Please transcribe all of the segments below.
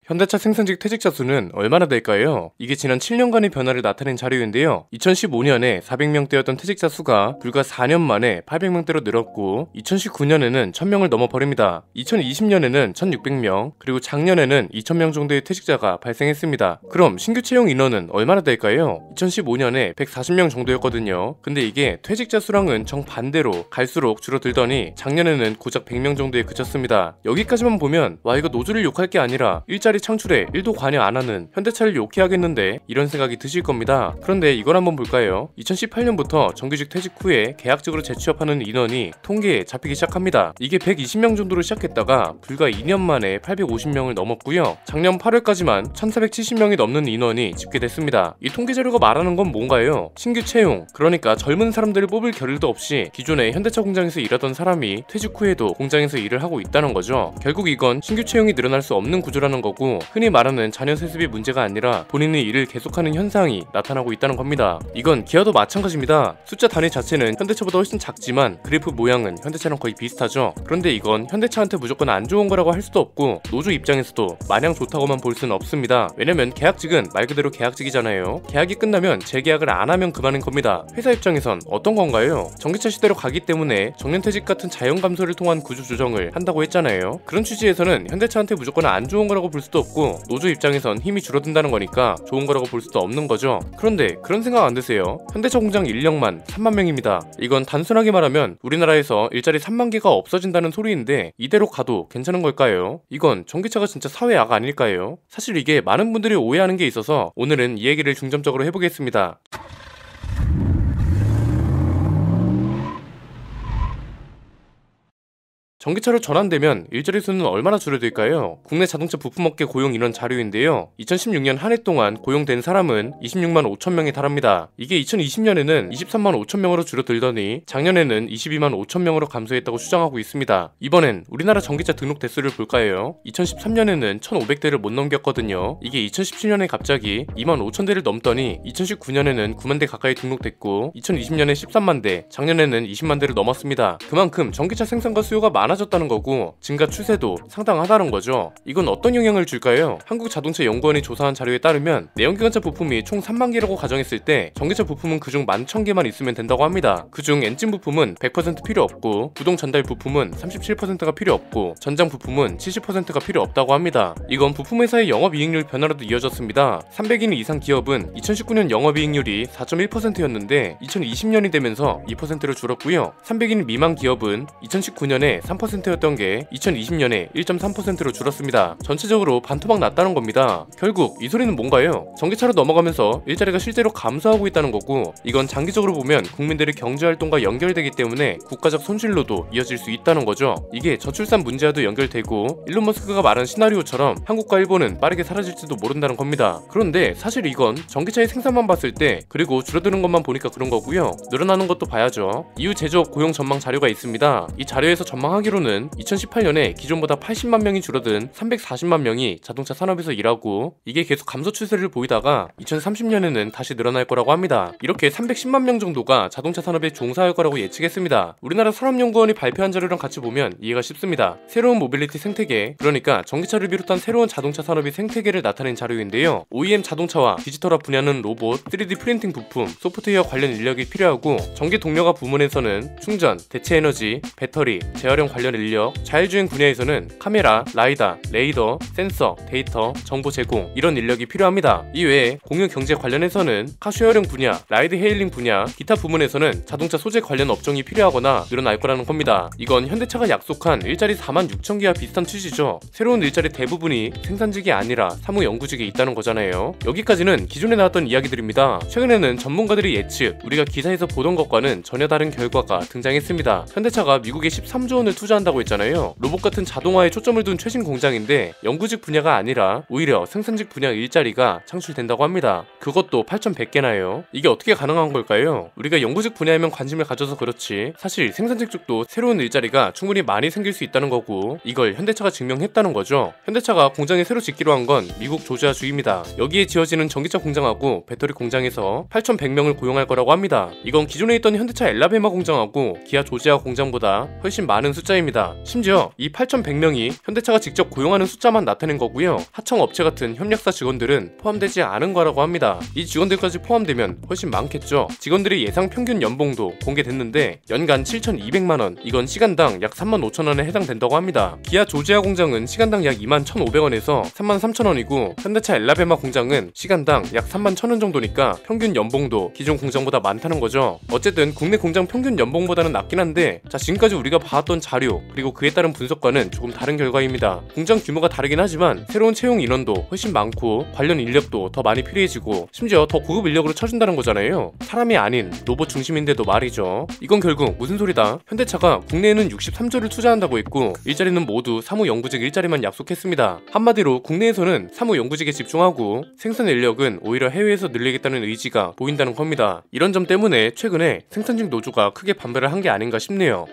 현대차 생산직 퇴직자 수는 얼마나 될까요? 이게 지난 7년간의 변화를 나타낸 자료인데요. 2015년에 400명대였던 퇴직자 수가 불과 4년 만에 800명대로 늘었고 2019년에는 1000명을 넘어버립니다. 2020년에는 1600명, 그리고 작년에는 2000명 정도의 퇴직자가 발생했습니다. 그럼 신규 채용 인원은 얼마나 될까요? 2015년에 140명 정도였거든요. 근데 이게 퇴직자 수랑은 정반대로 갈수록 줄어들더니 작년에는 고작 100명 정도에 그쳤습니다. 여기까지만 보면 와, 이거 노조를 욕할 게 아니라 일자리 창출에 1도 관여 안 하는 현대차를 욕해야겠는데, 이런 생각이 드실 겁니다. 그런데 이걸 한번 볼까요? 2018년부터 정규직 퇴직 후에 계약직으로 재취업하는 인원이 통계에 잡히기 시작합니다. 이게 120명 정도로 시작했다가 불과 2년 만에 850명을 넘었고요. 작년 8월까지만 1470명이 넘는 인원이 집계됐습니다. 이 통계 자료가 말하는 건 뭔가요? 신규 채용, 그러니까 젊은 사람들을 뽑을 겨를도 없이 기존에 현대차 공장에서 일하던 사람이 퇴직 후에도 공장에서 일을 하고 있다는 거죠. 결국 이건 신규 채용이 늘어날 수 없는 구조라는 거고, 흔히 말하는 자녀 세습이 문제가 아니라 본인의 일을 계속하는 현상이 나타나고 있다는 겁니다. 이건 기아도 마찬가지입니다. 숫자 단위 자체는 현대차보다 훨씬 작지만 그래프 모양은 현대차랑 거의 비슷하죠. 그런데 이건 현대차한테 무조건 안 좋은 거라고 할 수도 없고, 노조 입장에서도 마냥 좋다고만 볼 수는 없습니다. 왜냐면 계약직은 말 그대로 계약직이잖아요. 계약이 끝나면 재계약을 안 하면 그만인 겁니다. 회사 입장에선 어떤 건가요? 전기차 시대로 가기 때문에 정년퇴직 같은 자연 감소를 통한 구조 조정을 한다고 했잖아요. 그런 취지에서는 현대차한테 무조건 안 좋은 거라고 볼 수도 없고, 노조 입장에선 힘이 줄어든다는 거니까 좋은 거라고 볼 수도 없는 거죠. 그런데 그런 생각 안 드세요? 현대차 공장 인력만 3만 명입니다. 이건 단순하게 말하면 우리나라에서 일자리 3만 개가 없어진다는 소리인데, 이대로 가도 괜찮은 걸까요? 이건 전기차가 진짜 사회악 아닐까요? 사실 이게 많은 분들이 오해하는 게 있어서 오늘은 이 얘기를 중점적으로 해보겠습니다. 전기차로 전환되면 일자리 수는 얼마나 줄어들까요? 국내 자동차 부품업계 고용 인원 자료인데요. 2016년 한 해 동안 고용된 사람은 26만 5천 명에 달합니다. 이게 2020년에는 23만 5천 명으로 줄어들더니 작년에는 22만 5천 명으로 감소했다고 추정하고 있습니다. 이번엔 우리나라 전기차 등록 대수를 볼까요? 2013년에는 1,500대를 못 넘겼거든요. 이게 2017년에 갑자기 2만 5천 대를 넘더니 2019년에는 9만 대 가까이 등록됐고 2020년에 13만 대, 작년에는 20만 대를 넘었습니다. 그만큼 전기차 생산과 수요가 많아졌다는 거고 증가 추세도 상당하다는 거죠. 이건 어떤 영향을 줄까요? 한국자동차연구원이 조사한 자료에 따르면 내연기관차 부품이 총 3만 개라고 가정했을 때 전기차 부품은 그중 11,000개만 있으면 된다고 합니다. 그중 엔진 부품은 100% 필요 없고, 구동 전달 부품은 37%가 필요 없고, 전장 부품은 70%가 필요 없다고 합니다. 이건 부품회사의 영업이익률 변화로도 이어졌습니다. 300인 이상 기업은 2019년 영업이익률이 4.1%였는데 2020년이 되면서 2%로 줄었고요. 300인 미만 기업은 2019년에 3%였던 게 2020년에 1.3%로 줄었습니다. 전체적으로 반토막 났다는 겁니다. 결국 이 소리는 뭔가요? 전기차로 넘어가면서 일자리가 실제로 감소하고 있다는 거고, 이건 장기적으로 보면 국민들의 경제활동과 연결되기 때문에 국가적 손실로도 이어질 수 있다는 거죠. 이게 저출산 문제와도 연결되고, 일론 머스크가 말한 시나리오처럼 한국과 일본은 빠르게 사라질지도 모른다는 겁니다. 그런데 사실 이건 전기차의 생산만 봤을 때, 그리고 줄어드는 것만 보니까 그런 거고요. 늘어나는 것도 봐야죠. 이후 제조업 고용 전망 자료가 있습니다. 이 자료에서 전망하기로는 2018년에 기존보다 80만 명이 줄어든 340만 명이 자동차 산업에서 일하고, 이게 계속 감소 추세를 보이다가 2030년에는 다시 늘어날 거라고 합니다. 이렇게 310만 명 정도가 자동차 산업에 종사할 거라고 예측했습니다. 우리나라 산업연구원이 발표한 자료랑 같이 보면 이해가 쉽습니다. 새로운 모빌리티 생태계, 그러니까 전기차를 비롯한 새로운 자동차 산업의 생태계를 나타낸 자료인데요. OEM 자동차와 디지털화 분야는 로봇, 3D 프린팅 부품, 소프트웨어 관련 인력이 필요하고, 전기 동력화 부문에서는 충전, 대체 에너지, 배터리, 재활용 관련 인력, 자율주행 분야에서는 카메라, 라이다, 레이더, 센서, 데이터, 정보 제공, 이런 인력이 필요합니다. 이외에 공유 경제 관련해서는 카쉐어링 분야, 라이드 헤일링 분야, 기타 부문에서는 자동차 소재 관련 업종이 필요하거나 늘어날 거라는 겁니다. 이건 현대차가 약속한 일자리 4만 6천 개와 비슷한 취지죠. 새로운 일자리 대부분이 생산직이 아니라 사무연구직에 있다는 거잖아요. 여기까지는 기존에 나왔던 이야기들입니다. 최근에는 전문가들의 예측, 우리가 기사에서 보던 것과는 전혀 다른 결과가 등장했습니다. 현대차가 미국에 13조 원을 투자한다고 했잖아요. 로봇 같은 자동화에 초점을 둔 최신 공장인데 연구직 분야가 아니라 오히려 생산직 분야 일자리가 창출된다고 합니다. 그것도 8,100개나요. 이게 어떻게 가능한 걸까요? 우리가 연구직 분야에만 관심을 가져서 그렇지, 사실 생산직 쪽도 새로운 일자리가 충분히 많이 생길 수 있다는 거고, 이걸 현대차가 증명했다는 거죠. 현대차가 공장에 새로 짓기로 한 건 미국 조지아주입니다. 여기에 지어지는 전기차 공장하고 배터리 공장에서 8,100명을 고용할 거라고 합니다. 이건 기존에 있던 현대차 엘라베마 공장하고 기아 조지아 공장보다 훨씬 많은 숫자 숫자입니다. 심지어 이 8,100명이 현대차가 직접 고용하는 숫자만 나타낸 거고요. 하청업체 같은 협력사 직원들은 포함되지 않은 거라고 합니다. 이 직원들까지 포함되면 훨씬 많겠죠. 직원들의 예상 평균 연봉도 공개됐는데 연간 7,200만원, 이건 시간당 약 35,000원에 해당된다고 합니다. 기아 조지아 공장은 시간당 약 21,100원에서 33,000원이고 현대차 엘라베마 공장은 시간당 약 31,000원 정도니까 평균 연봉도 기존 공장보다 많다는 거죠. 어쨌든 국내 공장 평균 연봉보다는 낮긴 한데, 자, 지금까지 우리가 봐왔던 자료 그리고 그에 따른 분석과는 조금 다른 결과입니다. 공장 규모가 다르긴 하지만 새로운 채용 인원도 훨씬 많고 관련 인력도 더 많이 필요해지고 심지어 더 고급 인력으로 쳐준다는 거잖아요. 사람이 아닌 로봇 중심인데도 말이죠. 이건 결국 무슨 소리다? 현대차가 국내에는 63조를 투자한다고 했고 일자리는 모두 사무연구직 일자리만 약속했습니다. 한마디로 국내에서는 사무연구직에 집중하고 생산 인력은 오히려 해외에서 늘리겠다는 의지가 보인다는 겁니다. 이런 점 때문에 최근에 생산직 노조가 크게 반발을 한 게 아닌가 싶네요.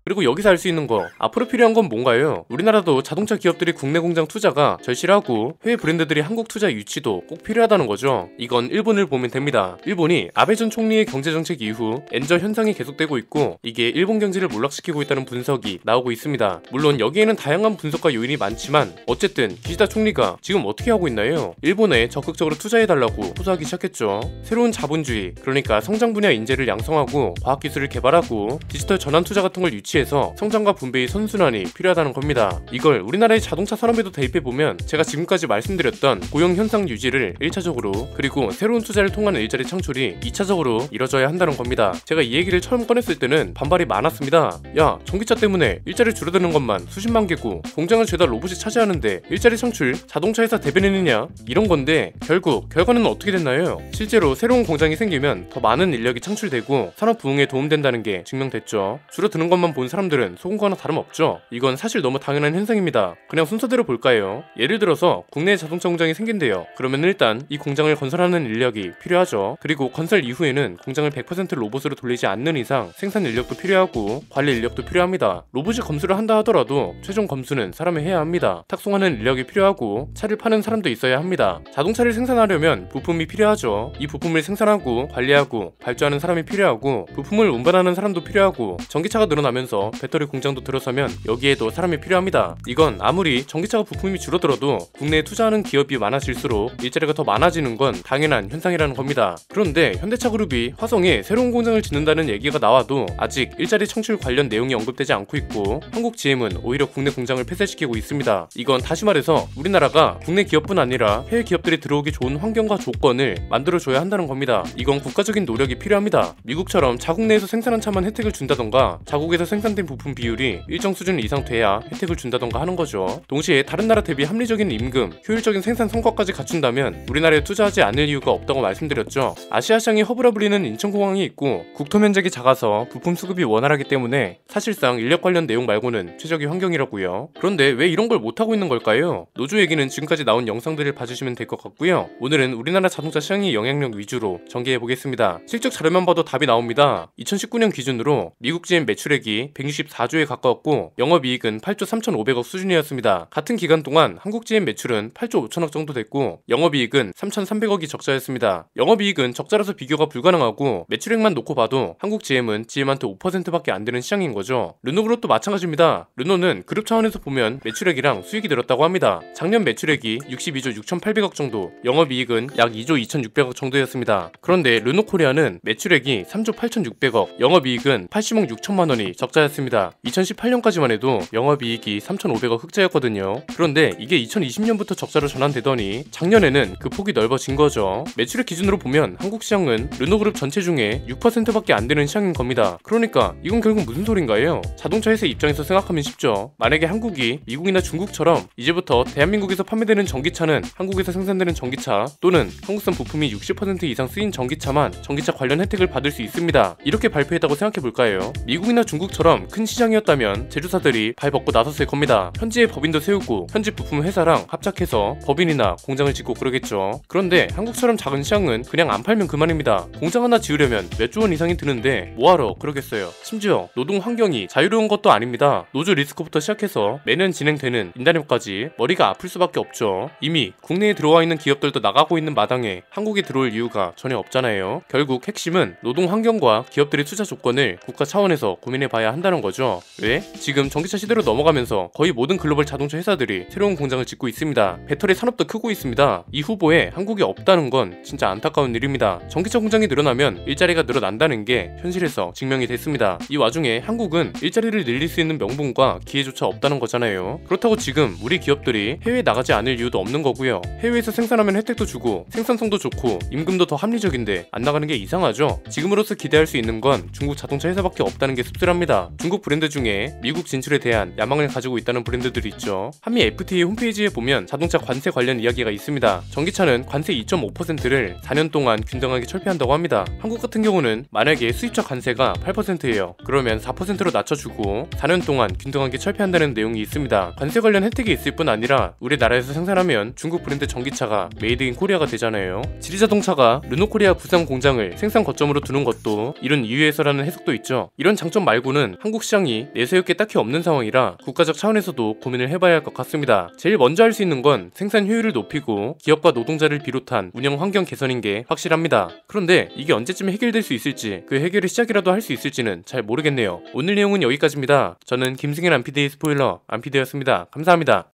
그리고 여기서 알 수 있는 거, 앞으로 필요한 건 뭔가요? 우리나라도 자동차 기업들이 국내 공장 투자가 절실하고 해외 브랜드들이 한국 투자 유치도 꼭 필요하다는 거죠. 이건 일본을 보면 됩니다. 일본이 아베 전 총리의 경제정책 이후 엔저 현상이 계속되고 있고 이게 일본 경제를 몰락시키고 있다는 분석이 나오고 있습니다. 물론 여기에는 다양한 분석과 요인이 많지만 어쨌든 기시다 총리가 지금 어떻게 하고 있나요? 일본에 적극적으로 투자해달라고 호소하기 시작했죠. 새로운 자본주의, 그러니까 성장 분야 인재를 양성하고 과학기술을 개발하고 디지털 전환 투자 같은 걸 유치해서 성장과 분배의 선순환이 필요하다는 겁니다. 이걸 우리나라의 자동차 산업에도 대입해보면 제가 지금까지 말씀드렸던 고용 현상 유지를 1차적으로, 그리고 새로운 투자를 통한 일자리 창출이 2차적으로 이뤄져야 한다는 겁니다. 제가 이 얘기를 처음 꺼냈을 때는 반발이 많았습니다. 야, 전기차 때문에 일자리 줄어드는 것만 수십만 개고 공장을 죄다 로봇이 차지하는데 일자리 창출 자동차 회사 대변인이냐? 이런 건데 결과는 어떻게 됐나요? 실제로 새로운 공장이 생기면 더 많은 인력이 창출되고 산업 부흥에 도움된다는 게 증명됐죠. 줄어드는 것만 본 사람들은 속은 거나 다름없죠. 이건 사실 너무 당연한 현상입니다. 그냥 순서대로 볼까요? 예를 들어서 국내에 자동차 공장이 생긴대요. 그러면 일단 이 공장을 건설하는 인력이 필요하죠. 그리고 건설 이후에는 공장을 100% 로봇으로 돌리지 않는 이상 생산 인력도 필요하고 관리 인력도 필요합니다. 로봇이 검수를 한다 하더라도 최종 검수는 사람이 해야 합니다. 탁송하는 인력이 필요하고 차를 파는 사람도 있어야 합니다. 자동차를 생산하려면 부품이 필요하죠. 이 부품을 생산하고 관리하고 발주하는 사람이 필요하고 부품을 운반하는 사람도 필요하고 전기차가 늘어나면서 배터리 공장도 들어서면 여기에도 사람이 필요합니다. 이건 아무리 전기차가 부품이 줄어들어도 국내에 투자하는 기업이 많아질수록 일자리가 더 많아지는 건 당연한 현상이라는 겁니다. 그런데 현대차그룹이 화성에 새로운 공장을 짓는다는 얘기가 나와도 아직 일자리 창출 관련 내용이 언급되지 않고 있고 한국 GM은 오히려 국내 공장을 폐쇄시키고 있습니다. 이건 다시 말해서 우리나라가 국내 기업뿐 아니라 해외 기업들이 들어오기 좋은 환경과 조건을 만들어줘야 한다는 겁니다. 이건 국가적인 노력이 필요합니다. 미국처럼 자국 내에서 생산한 차만 혜택을 준다던가 자국에서 생산된 부품 비율이 일정 수준 이상 돼야 혜택을 준다던가 하는 거죠. 동시에 다른 나라 대비 합리적인 임금, 효율적인 생산 성과까지 갖춘다면 우리나라에 투자하지 않을 이유가 없다고 말씀드렸죠. 아시아 시장이 허브라 불리는 인천공항이 있고 국토 면적이 작아서 부품 수급이 원활하기 때문에 사실상 인력 관련 내용 말고는 최적의 환경이라고요. 그런데 왜 이런 걸 못하고 있는 걸까요? 노조 얘기는 지금까지 나온 영상들을 봐주시면 될 것 같고요. 오늘은 우리나라 자동차 시장의 영향력 위주로 전개해보겠습니다. 실적 자료만 봐도 답이 나옵니다. 2019년 기준으로 미국 GM 매출액이 164조에 가까웠고 영업이익은 8조 3,500억 수준이었습니다. 같은 기간 동안 한국 GM 매출은 8조 5천억 정도 됐고 영업이익은 3,300억이 적자였습니다. 영업이익은 적자라서 비교가 불가능하고 매출액만 놓고 봐도 한국 GM은 GM한테 5%밖에 안 되는 시장인 거죠. 르노그룹도 마찬가지입니다. 르노는 그룹 차원에서 보면 매출액이랑 수익이 늘었다고 합니다. 작년 매출액이 62조 6,800억 정도, 영업이익은 약 2조 2,600억 정도였습니다. 그런데 르노코리아는 매출액이 3조 8,600억, 영업이익은 80억 6천만 원이 적자였습니다. 2018년까지만 해도 영업이익이 3,500억 흑자였거든요. 그런데 이게 2020년부터 적자로 전환되더니 작년에는 그 폭이 넓어진 거죠. 매출액 기준으로 보면 한국 시장은 르노그룹 전체 중에 6%밖에 안 되는 시장인 겁니다. 그러니까 이건 결국 무슨 소린가요? 자동차 회사 입장에서 생각하면 쉽죠. 만약에 한국이 미국이나 중국처럼 이제부터 대한민국에서 판매되는 전기차는 한국에서 생산되는 전기차 또는 한국산 부품이 60% 이상 쓰인 전기차만 전기차 관련 혜택을 받을 수 있습니다. 이렇게 발표했다고 생각해볼까요? 미국이나 중국처럼 한국처럼 큰 시장이었다면 제조사들이 발 벗고 나섰을 겁니다. 현지에 법인도 세우고 현지 부품 회사랑 합작해서 법인이나 공장을 짓고 그러겠죠. 그런데 한국처럼 작은 시장은 그냥 안 팔면 그만입니다. 공장 하나 지으려면 몇 조 원 이상이 드는데 뭐하러 그러겠어요. 심지어 노동 환경이 자유로운 것도 아닙니다. 노조 리스크부터 시작해서 매년 진행되는 인단협까지 머리가 아플 수밖에 없죠. 이미 국내에 들어와 있는 기업들도 나가고 있는 마당에 한국에 들어올 이유가 전혀 없잖아요. 결국 핵심은 노동 환경과 기업들의 투자 조건을 국가 차원에서 고민해봐야 한다는 거죠. 왜? 지금 전기차 시대로 넘어가면서 거의 모든 글로벌 자동차 회사들이 새로운 공장을 짓고 있습니다. 배터리 산업도 크고 있습니다. 이 후보에 한국이 없다는 건 진짜 안타까운 일입니다. 전기차 공장이 늘어나면 일자리가 늘어난다는 게 현실에서 증명이 됐습니다. 이 와중에 한국은 일자리를 늘릴 수 있는 명분과 기회조차 없다는 거잖아요. 그렇다고 지금 우리 기업들이 해외에 나가지 않을 이유도 없는 거고요. 해외에서 생산하면 혜택도 주고 생산성도 좋고 임금도 더 합리적인데 안 나가는 게 이상하죠. 지금으로서 기대할 수 있는 건 중국 자동차 회사밖에 없다는 게 씁쓸합니다. 중국 브랜드 중에 미국 진출에 대한 야망을 가지고 있다는 브랜드들이 있죠. 한미 FTA 홈페이지에 보면 자동차 관세 관련 이야기가 있습니다. 전기차는 관세 2.5%를 4년 동안 균등하게 철폐한다고 합니다. 한국 같은 경우는 만약에 수입차 관세가 8%예요. 그러면 4%로 낮춰주고 4년 동안 균등하게 철폐한다는 내용이 있습니다. 관세 관련 혜택이 있을 뿐 아니라 우리나라에서 생산하면 중국 브랜드 전기차가 메이드 인 코리아가 되잖아요. 지리자동차가 르노코리아 부산 공장을 생산 거점으로 두는 것도 이런 이유에서라는 해석도 있죠. 이런 장점 말고는 한국 시장이 내세울 게 딱히 없는 상황이라 국가적 차원에서도 고민을 해봐야 할 것 같습니다. 제일 먼저 할 수 있는 건 생산 효율을 높이고 기업과 노동자를 비롯한 운영 환경 개선인 게 확실합니다. 그런데 이게 언제쯤 해결될 수 있을지, 그 해결의 시작이라도 할 수 있을지는 잘 모르겠네요. 오늘 내용은 여기까지입니다. 저는 김승현 안피디의 스포일러 안피디였습니다. 감사합니다.